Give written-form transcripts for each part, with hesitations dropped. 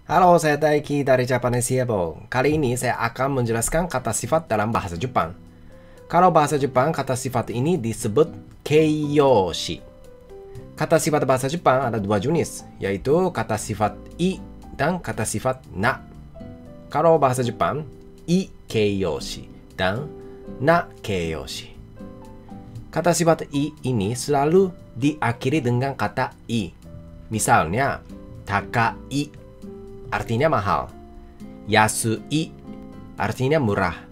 Halo, saya Taiki dari Japanesia, Bo. Kali ini saya akan menjelaskan kata sifat dalam bahasa Jepang. Kalau bahasa Jepang, kata sifat ini disebut keiyoshi. Kata sifat bahasa Jepang ada dua jenis, yaitu kata sifat i dan kata sifat na. Kalau bahasa Jepang, i keiyoshi dan na keiyoshi. Kata sifat i ini selalu diakhiri dengan kata i. Misalnya, takai artinya mahal. Yasui artinya murah.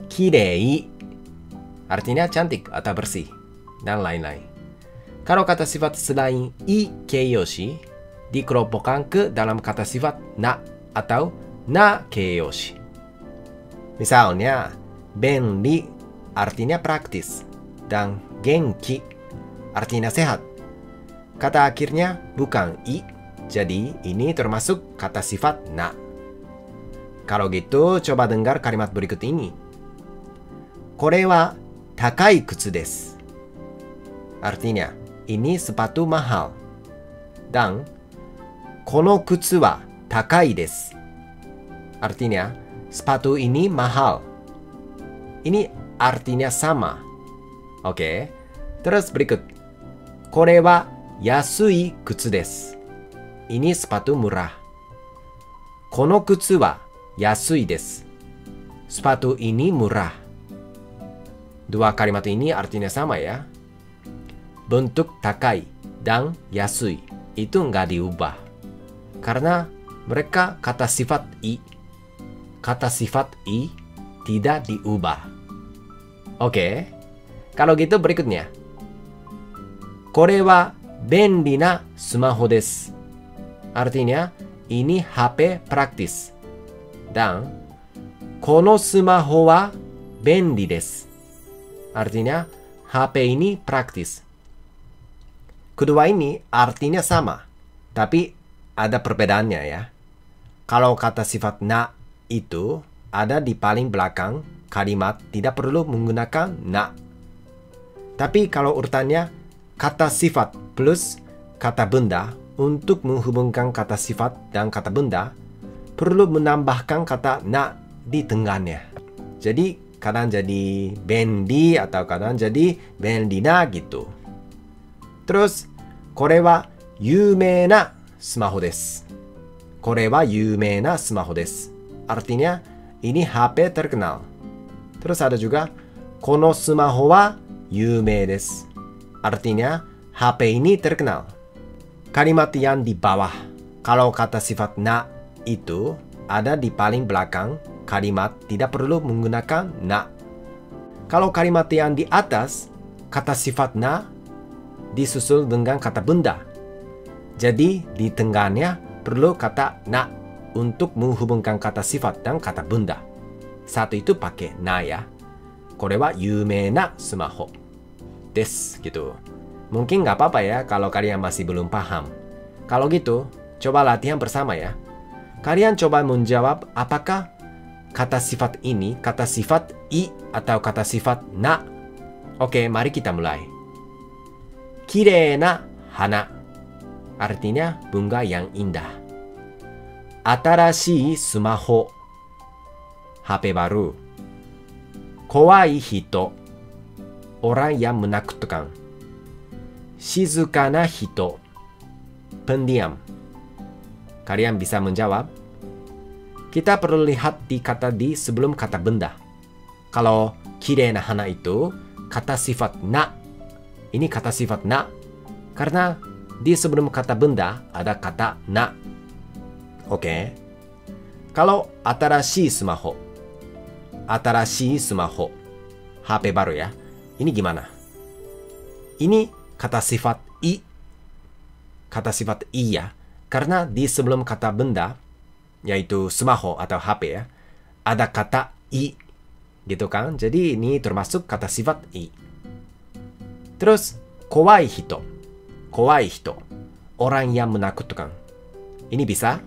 Kirei artinya cantik atau bersih. Dan lain-lain. Kalau kata sifat selain i keiyoshi dikelompokkan ke dalam kata sifat na atau na keiyoshi. Misalnya, benri artinya praktis. Dan genki artinya sehat. Kata akhirnya bukan i, jadi ini termasuk kata sifat na. Kalau gitu, coba dengar kalimat berikut ini. Kore wa takai kutsu desu. Artinya, ini sepatu mahal. Dan kono kutsu wa takai desu. Artinya, sepatu ini mahal. Ini artinya sama. Oke. Terus berikut. Kore wa yasui kutsu desu. Ini sepatu murah. Kono kutsu wa yasui desu. Sepatu ini murah. Dua kalimat ini artinya sama ya. Bentuk takai dan yasui itu nggak diubah. Karena mereka kata sifat i. Kata sifat i tidak diubah. Oke. Kalau gitu berikutnya. Kore wa benri na sumaho desu. Artinya, ini HP praktis. Dan, kono sumaho wa benri desu. Artinya, HP ini praktis. Kedua ini artinya sama. Tapi, ada perbedaannya ya. Kalau kata sifat na itu ada di paling belakang kalimat tidak perlu menggunakan na. Tapi kalau urutannya kata sifat plus kata benda untuk menghubungkan kata sifat dan kata benda perlu menambahkan kata na di tengahnya. Jadi kadang jadi benri atau kadang jadi benri na gitu. Terus, kore wa yumei na sumaho desu. Kore wa yumei na sumaho desu. Artinya ini HP terkenal. Terus ada juga kono sumaho wa yumei desu. Artinya HP ini terkenal. Kalimat yang di bawah, kalau kata sifat na itu ada di paling belakang kalimat tidak perlu menggunakan na. Kalau kalimat yang di atas, kata sifat na disusul dengan kata benda. Jadi di tengahnya perlu kata na untuk menghubungkan kata sifat dan kata benda. Satu itu pakai na ya. Kore wa yumei na sumaho desu gitu. Mungkin nggak apa-apa ya kalau kalian masih belum paham. Kalau gitu, coba latihan bersama ya. Kalian coba menjawab apakah kata sifat ini kata sifat i atau kata sifat na. Oke, mari kita mulai. Kirei na hana. Artinya bunga yang indah. Atarashii sumaho. HP baru. Kowai hito. Orang yang menakutkan. Shizukana hito. Pendiam. Kalian bisa menjawab. Kita perlu lihat di kata di sebelum kata benda. Kalau kirei na hana itu kata sifat na. Ini kata sifat na. Karena di sebelum kata benda ada kata na. Oke. Kalau atarashii sumaho. Atarashii sumaho. HP baru ya. Ini gimana? Ini kata sifat i. Kata sifat i ya. Karena di sebelum kata benda, yaitu sumaho atau HP ya, ada kata i. Gitu kan? Jadi ini termasuk kata sifat i. Terus, kowai hito. Kowai hito. Orang yang menakutkan. Ini bisa?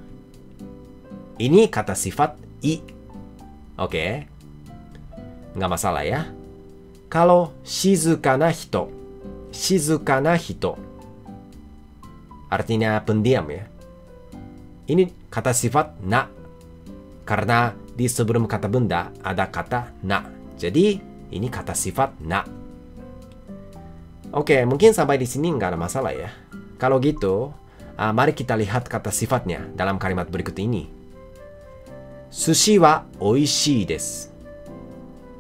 Ini kata sifat i. Oke. Nggak masalah ya. Kalau shizukana hito. Shizukana hito. Artinya pendiam ya. Ini kata sifat na. Karena di sebelum kata benda ada kata na. Jadi ini kata sifat na. Oke, mungkin sampai di sini nggak ada masalah ya. Kalau gitu, mari kita lihat kata sifatnya dalam kalimat berikut ini. Sushi wa oishii desu.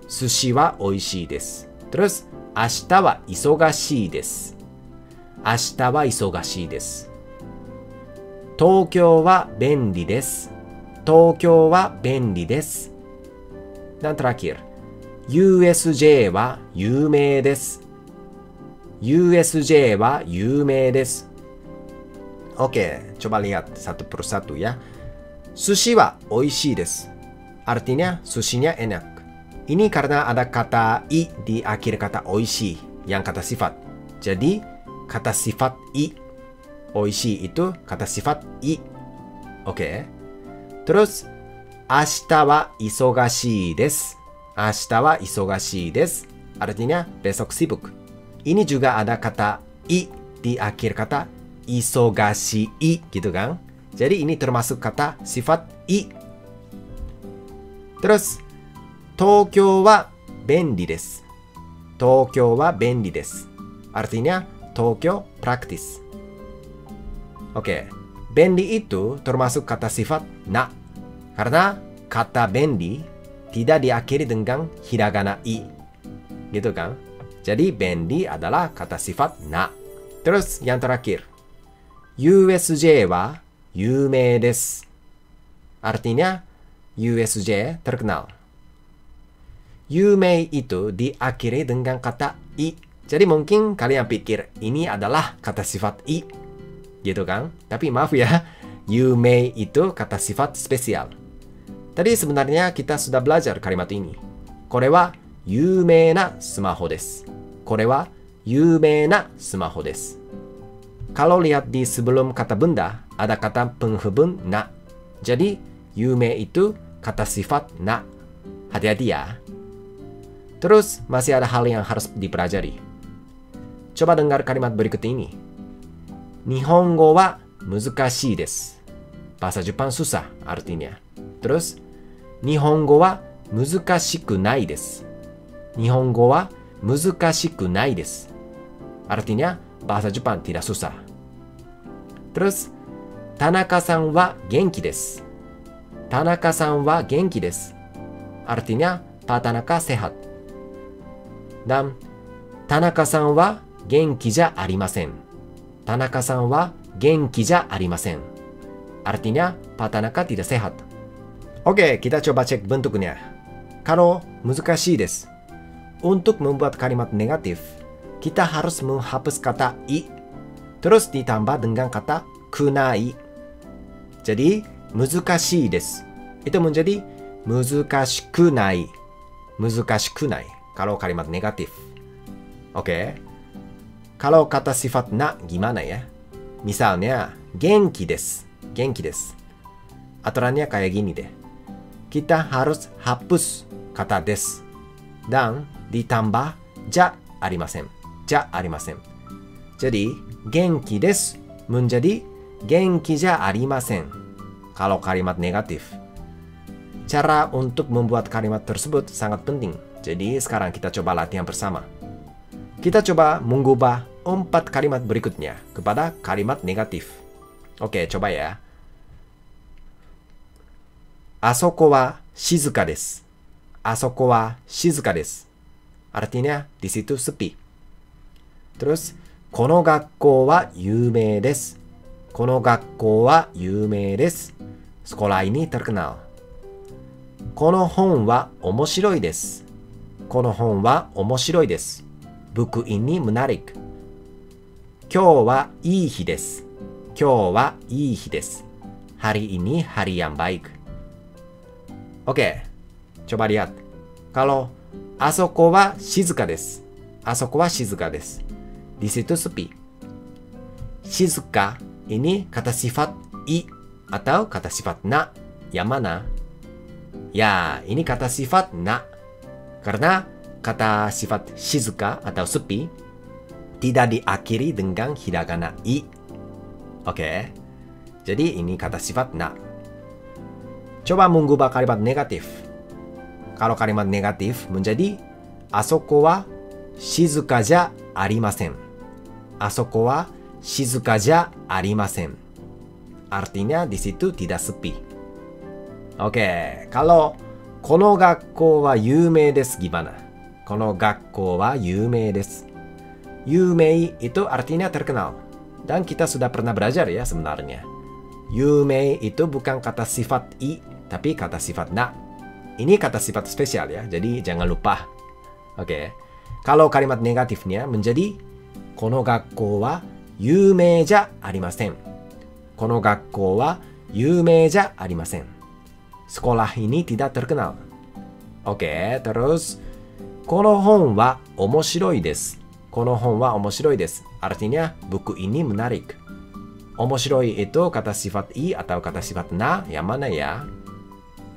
Sushi wa oishii desu. Terus, ashita wa isogashii desu. Ashita wa isogashii desu. Tokyo wa benri desu. Tokyo wa benri desu. Dan terakhir, USJ wa yumei desu. USJ wa yumei desu. Oke, coba lihat satu persatu ya. Sushi wa oishii desu. Artinya sushinya enak. Ini karena ada kata i di akhir kata oishii yang kata sifat. Jadi kata sifat i. Oishii itu kata sifat i. Oke. Terus, ashita wa isogashii desu. Ashita wa isogashii desu. Artinya besok sibuk. Ini juga ada kata i di akhir kata isogashii gitu kan. Jadi ini termasuk kata sifat i. Terus, Tokyo wa benri desu. Tokyo wa benri desu. Artinya Tokyo praktis. Oke, benri itu termasuk kata sifat na. Karena kata benri tidak diakhiri dengan hiragana i. Gitu kan? Jadi benri adalah kata sifat na. Terus yang terakhir. USJ wa yumei desu. Artinya USJ terkenal. Yumei itu diakhiri dengan kata i. Jadi mungkin kalian pikir ini adalah kata sifat i. Gitu kan? Tapi maaf ya, yumei itu kata sifat spesial. Tadi sebenarnya kita sudah belajar kalimat ini. Kore wa yumei na sumaho desu. Kore wa yumei na sumaho desu. Kalau lihat di sebelum kata benda, ada kata penghubung na. Jadi, yumei itu kata sifat na. Hati-hati ya. Terus, masih ada hal yang harus dipelajari. Coba dengar kalimat berikut ini. Nihongo wa muzukashii desu. Bahasa Jepang susah artinya. Terus, Nihongo wa muzukashiku nai desu. Nihongo wa muzukashiku nai desu. Artinya, bahasa Jepang tidak susah. Terus, Tanaka-san wa genki desu. Tanaka-san wa genki desu. Artinya, Pak Tanaka sehat. Dan, Tanaka-san wa genki ja arimasen. Tanaka-san wa genki ja arimasen. Artinya, Pak Tanaka tidak sehat. Oke, kita coba cek bentuknya. Kalau muzukashii desu. Untuk membuat kalimat negatif, kita harus menghapus kata i. Terus ditambah dengan kata kunai. Jadi, muzukashii desu. Itu menjadi muzukashiku nai. Muzukashiku nai. Kalau kalimat negatif. Oke. Kalau kata sifat na gimana ya? Misalnya, genki desu. Genki desu. Aturannya kayak gini deh. Kita harus hapus kata desu. Dan ditambah ja arimasen. Ja arimasen. Jadi, genki desu menjadi genki ja arimasen. Kalau kalimat negatif. Cara untuk membuat kalimat tersebut sangat penting. Jadi, sekarang kita coba latihan bersama. Kita coba mengubah 4 kalimat berikutnya kepada kalimat negatif. Oke, coba ya. Asoko wa shizuka desu. Asoko wa shizuka desu. Artinya di situ sepi. Terus, kono gakkou wa yumei desu. Kono gakkou wa yumei desu. Sekolah ini terkenal. Kono hon wa omoshiroi desu. Kono hon wa omoshiroi desu. Buku ini menarik. Kyou wa ii hi desu. Kyou wa ii hi desu. Hari ini hari yang baik. Oke, coba lihat. Kalau asoko wa shizuka desu. Asoko wa shizuka desu. Di situ sepi. Shizuka ini kata sifat i atau kata sifat na. Yang mana? Ya, ini kata sifat na. Karena kata sifat shizuka atau sepi tidak diakhiri dengan hiragana i. Oke. Jadi ini kata sifat na. Coba mengubah kalimat negatif. Kalau kalimat negatif menjadi asoko wa shizuka ja arimasen. Asoko wa shizuka ja arimasen. Artinya di situ tidak sepi. Oke, kalau kono gakkou wa yumei desu gimana? Kono gakkou wa yumei desu. Yumei itu artinya terkenal. Dan kita sudah pernah belajar ya sebenarnya. Yumei itu bukan kata sifat i, tapi kata sifat na. Ini kata sifat spesial ya, jadi jangan lupa. Oke. Kalau kalimat negatifnya menjadi kono gakkou wa yumei ja arimasen. Kono gakkou wa yumei ja arimasen. Sekolah ini tidak terkenal. Oke, terus kono hon wa omoshiroi desu. Kono hon wa omoshiroi desu. Artinya buku ini menarik. Omoshiroi itu kata sifat i atau kata sifat na, yang mana ya?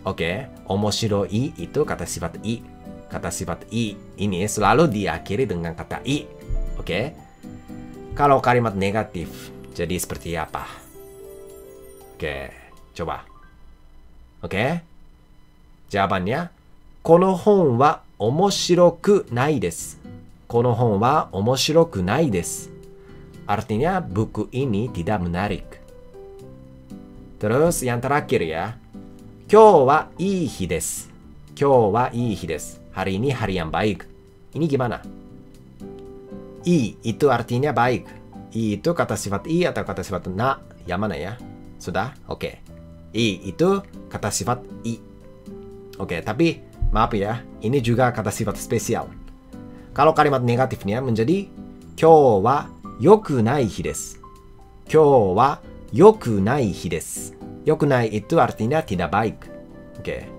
Oke, omoshiroi itu kata sifat i. Kata sifat i ini selalu diakhiri dengan kata i. Oke. Kalau kalimat negatif jadi seperti apa? Oke, coba. Oke. Jawabannya, kono hon wa omoshiroku nai desu. Kono hon wa omoshiroku nai desu. Artinya buku ini tidak menarik. Terus yang terakhir ya. Kyou wa ii hi desu. Kyou wa ii hi desu. Hari ini hari yang baik. Ini gimana? I itu artinya baik. I itu kata sifat i atau kata sifat na. Yang mana ya? Sudah? Oke. I itu kata sifat i. Oke, tapi maaf ya. Ini juga kata sifat spesial. Kalau kalimat negatifnya menjadi kyou wa yoku nai hi desu. Kyou wa yoku nai hi desu. Yoku nai itu artinya tidak baik. Oke.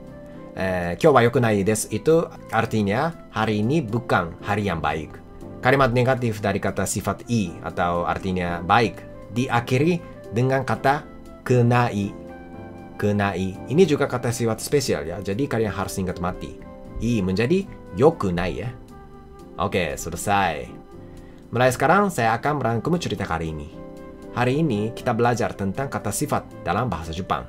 Kyou wa yoku nai desu itu artinya hari ini bukan hari yang baik. Kalimat negatif dari kata sifat i atau artinya baik diakhiri dengan kata kenai. Kenai. Ini juga kata sifat spesial ya. Jadi kalian harus ingat mati. I menjadi yoku nai ya. Oke, selesai. Mulai sekarang saya akan merangkum cerita kali ini. Hari ini kita belajar tentang kata sifat dalam bahasa Jepang.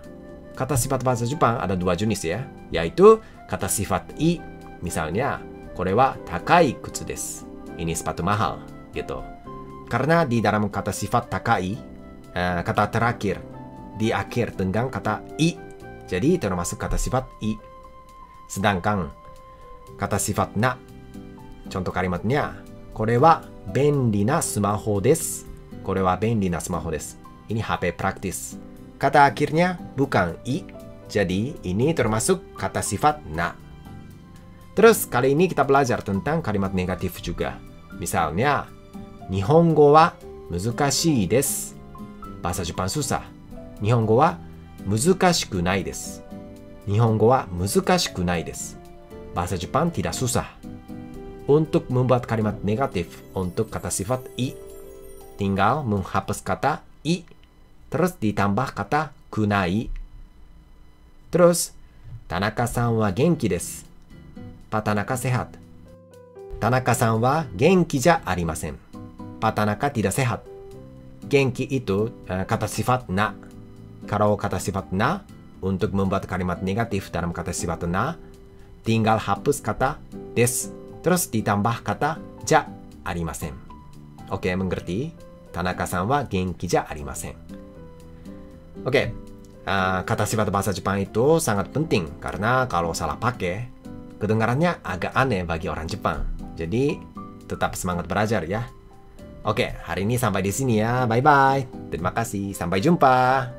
Kata sifat bahasa Jepang ada dua jenis ya, yaitu kata sifat i. Misalnya, kore wa takai kutsu desu. Ini sepatu mahal, gitu. Karena di dalam kata sifat takai, kata terakhir di akhir dengan kata i. Jadi termasuk kata sifat i. Sedangkan kata sifat na, contoh kalimatnya, kore wa benri na sumaho desu. Kore wa benri na sumaho desu. Ini HP praktis. Kata akhirnya bukan i, jadi ini termasuk kata sifat na. Terus kali ini kita belajar tentang kalimat negatif juga. Misalnya, Nihongo wa muzukashii desu. Bahasa Jepang susah. Nihongo wa muzukashiku nai desu. Nihongo wa muzukashiku nai desu. Bahasa Jepang tidak susah. Untuk membuat kalimat negatif untuk kata sifat i, tinggal menghapus kata i, terus ditambah kata kunai. Terus, Tanaka-san wa genki desu. Pak Tanaka sehat. Tanaka-san wa genki ja arimasen. Pak Tanaka tidak sehat. Genki itu kata sifat na. Kalau kata sifat na, untuk membuat kalimat negatif dalam kata sifat na, tinggal hapus kata des, terus ditambah kata ja arimasen. Oke, mengerti? Tanaka-san wa genki ja arimasen. Oke, kata sifat bahasa Jepang itu sangat penting karena kalau salah pakai, kedengarannya agak aneh bagi orang Jepang. Jadi, tetap semangat belajar ya. Oke, hari ini sampai di sini ya. Bye-bye. Terima kasih. Sampai jumpa.